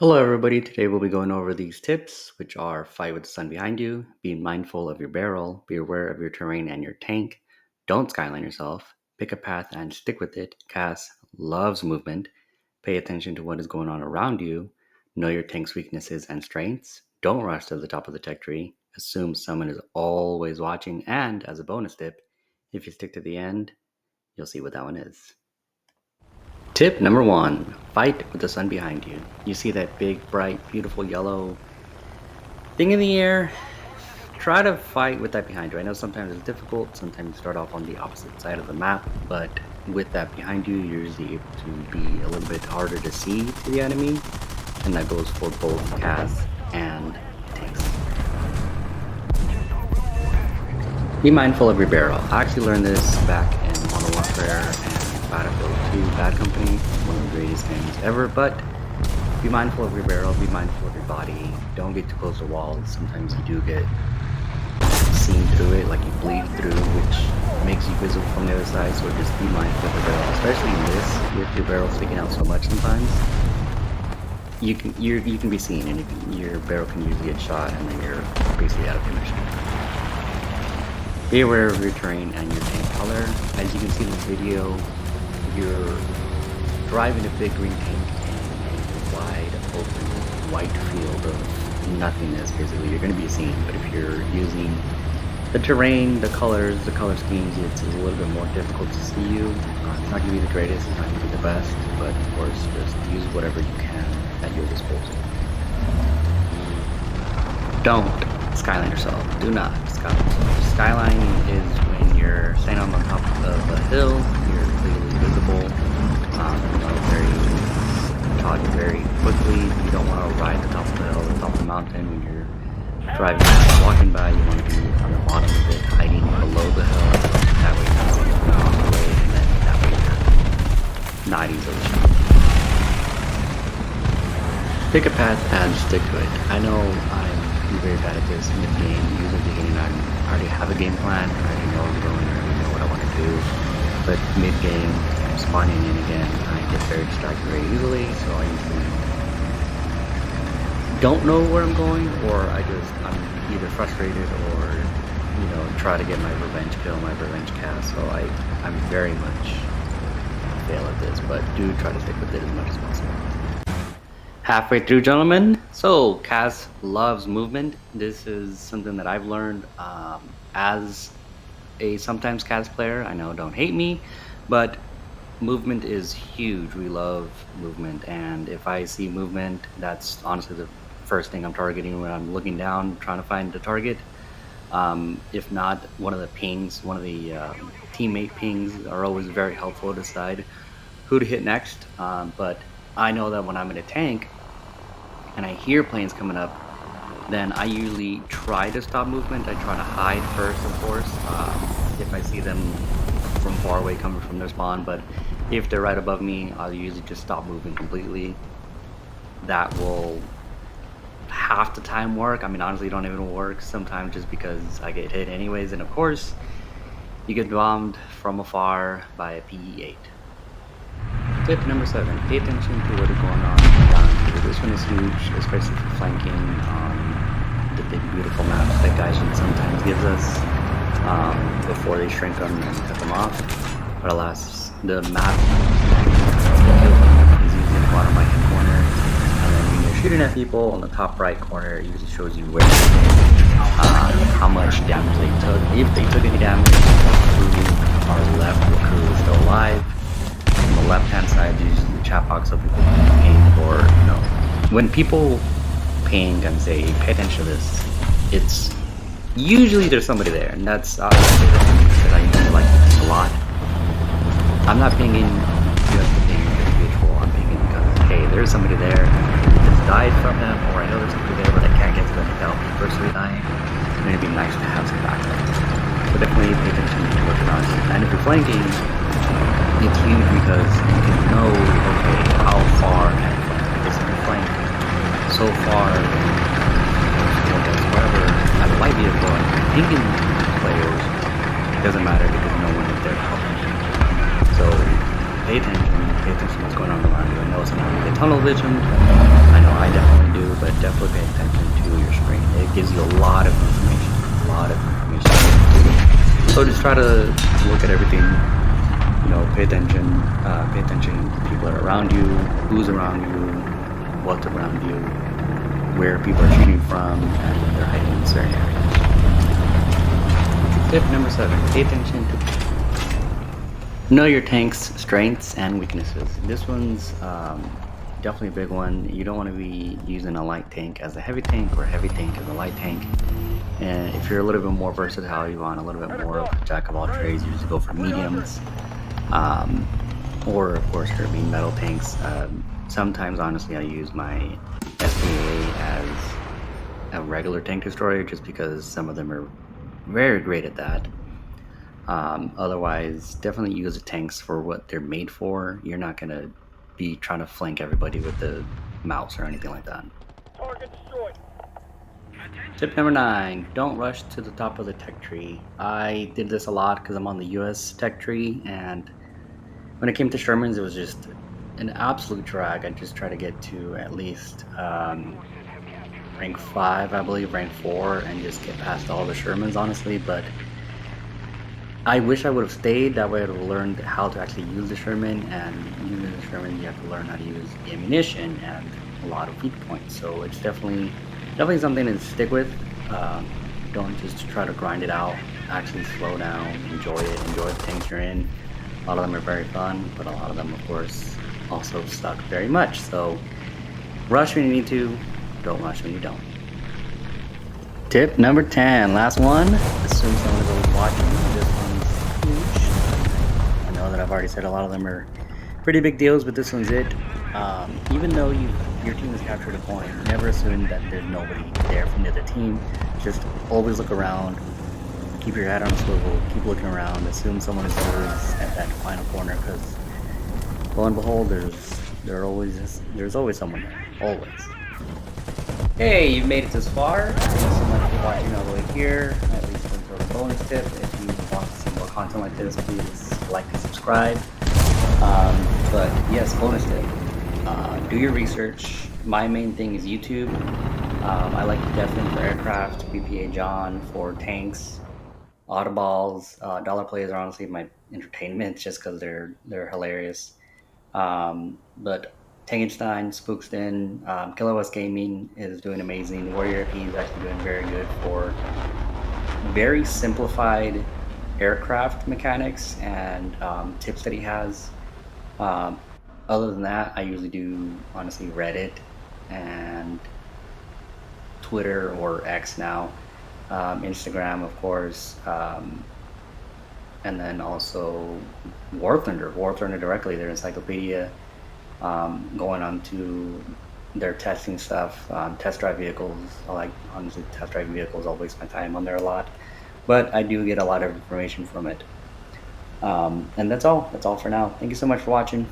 Hello everybody, today we'll be going over these tips, which are fight with the sun behind you, be mindful of your barrel, be aware of your terrain and your tank, don't skyline yourself, pick a path and stick with it, Cass loves movement, pay attention to what is going on around you, know your tank's weaknesses and strengths, don't rush to the top of the tech tree, assume someone is always watching, and as a bonus tip, if you stick to the end, you'll see what that one is. Tip number 1, fight with the sun behind you. You see that big, bright, beautiful yellow thing in the air? Try to fight with that behind you. I know sometimes it's difficult, sometimes you start off on the opposite side of the map, but with that behind you, you're usually able to be a little bit harder to see to the enemy, and that goes for both Cass and tanks. Be mindful of your barrel. I actually learned this back in Modern Warfare and Battlefield 2 Bad Company, one of the greatest games ever, but be mindful of your barrel, be mindful of your body, don't get too close to walls. Sometimes you do get seen through it, like you bleed through, which makes you visible from the other side, so just be mindful of the barrel, especially in this, with your barrel sticking out so much sometimes. You can be seen, and your barrel can usually get shot, and then you're basically out of commission. Be aware of your terrain and your tank color. As you can see in this video, you're driving a big green tank in a wide open white field of nothingness. Basically, you're going to be seen, but if you're using the terrain, the color schemes, it's a little bit more difficult to see you. It's not going to be the greatest, it's not going to be the best, but of course, just use whatever you can at your disposal. Don't skyline yourself. Do not skyline yourself. Skyline is when you're standing on the top of a hill, you're clearly visible, very quickly. You don't want to ride the top of the hill, the top of the mountain. When you're driving, walking by, you want to be on the bottom of it, hiding below the hill. That way you can see it on the way, and then that way you're not easily shot. Pick a path and stick to it. I know I'm very bad at this mid-game. Usually at the beginning I already have a game plan, I already know where I'm going, I already know what I want to do. But mid-game, I'm spawning in again, I get very distracted very easily, so I usually don't know where I'm going, or I'm either frustrated or, try to get my revenge kill, my revenge cast, so I'm very much fail at this, but do try to stick with it as much as possible. Halfway through, gentlemen. So Cass loves movement. This is something that I've learned as a sometimes Cass player. I know, don't hate me, but movement is huge. We love movement, and if I see movement, that's honestly the first thing I'm targeting when I'm looking down trying to find the target. If not, one of the pings, one of the teammate pings are always very helpful to decide who to hit next, but I know that when I'm in a tank and I hear planes coming up, then I usually try to stop movement. I try to hide first, of course, if I see them from far away coming from their spawn, but if they're right above me, I'll usually just stop moving completely. That will half the time work. I mean, honestly, it don't even work sometimes just because I get hit anyways, and of course, you get bombed from afar by a PE-8. Tip number 7, pay attention to what is going on around you. This one is huge, especially for flanking on the big beautiful maps that Gaijin sometimes gives us before they shrink them and cut them off. But alas, the map is usually in the bottom right hand corner, and then when you're shooting at people on the top right corner, it usually shows you where how much damage they took. If they took any damage, who are left, who is still alive. On the left hand side, usually the chat box of people ping, or when people ping and say pay attention to this, it's usually there's somebody there, and that's because I usually like to ping a lot. I'm not pinging just to ping just visual, I'm pinging because hey, there's somebody there, just died from him, or I know there's somebody there but I can't get to them without me personally dying, and it'd be nice to have some backup. So definitely pay attention to what's around you, and if you're flanking, it's huge because you can know, okay, how far can I flank? Because if you flank so far, wherever, at a light vehicle, and you're pinging players, it doesn't matter because no one is there to help you. So pay pay attention to what's going on around you. I know sometimes you get tunnel vision. I know I definitely do, but definitely pay attention to your screen. It gives you a lot of information. So just try to look at everything. You know, pay attention to people that are around you, who's around you, what's around you, where people are shooting from, and when they're hiding in certain areas. Tip number 7, pay attention to know your tank's strengths and weaknesses. This one's definitely a big one. You don't want to be using a light tank as a heavy tank or a heavy tank as a light tank. And if you're a little bit more versatile, you want a little bit more of a jack of all trades, you just go for mediums. Or of course heavy metal tanks. Sometimes honestly I use my SKA as a regular tank destroyer just because some of them are very great at that. Otherwise, definitely use the tanks for what they're made for. You're not going to be trying to flank everybody with the mouse or anything like that. Target destroyed. Tip number 9, don't rush to the top of the tech tree. I did this a lot because I'm on the US tech tree, and when it came to Shermans, it was just an absolute drag. I just tried to get to at least rank 5, I believe, rank 4, and just get past all the Shermans, honestly. But I wish I would have stayed. That way I would have learned how to actually use the Sherman, and using the Sherman, you have to learn how to use the ammunition and a lot of weak points. So it's definitely something to stick with. Don't just try to grind it out. Actually slow down, enjoy it, enjoy the tanks you're in. A lot of them are very fun, but a lot of them, of course, also suck very much. So rush when you need to, don't rush when you don't. Tip number 10, last one. Assume someone is always watching. This one's huge. I know that I've already said a lot of them are pretty big deals, but this one's it. Even though your team has captured a point, never assume that there's nobody there from the other team. Just always look around. Keep your head on a swivel. Keep looking around. Assume someone is always at that final corner, because lo and behold, there's always someone there. Always. Hey, you've made it this far. Thank you so much for watching all the way here. At least until the bonus tip. If you want to see more content like this, please like and subscribe. But yes, bonus tip. Do your research. My main thing is YouTube. I like definitely for aircraft, BPA John, for tanks, autoballs. Dollar plays are honestly my entertainment just because they're hilarious. But Tangenstein, Spookston, KillerWest Gaming is doing amazing. Warrior AP is actually doing very good for very simplified aircraft mechanics and tips that he has. Other than that, I usually do, honestly, Reddit and Twitter, or X now, Instagram, of course, and then also Warthunder directly, their encyclopedia, going on to their testing stuff, test drive vehicles. I like, honestly, test drive vehicles. I'll waste my time on there a lot, but I do get a lot of information from it. And that's all for now. Thank you so much for watching.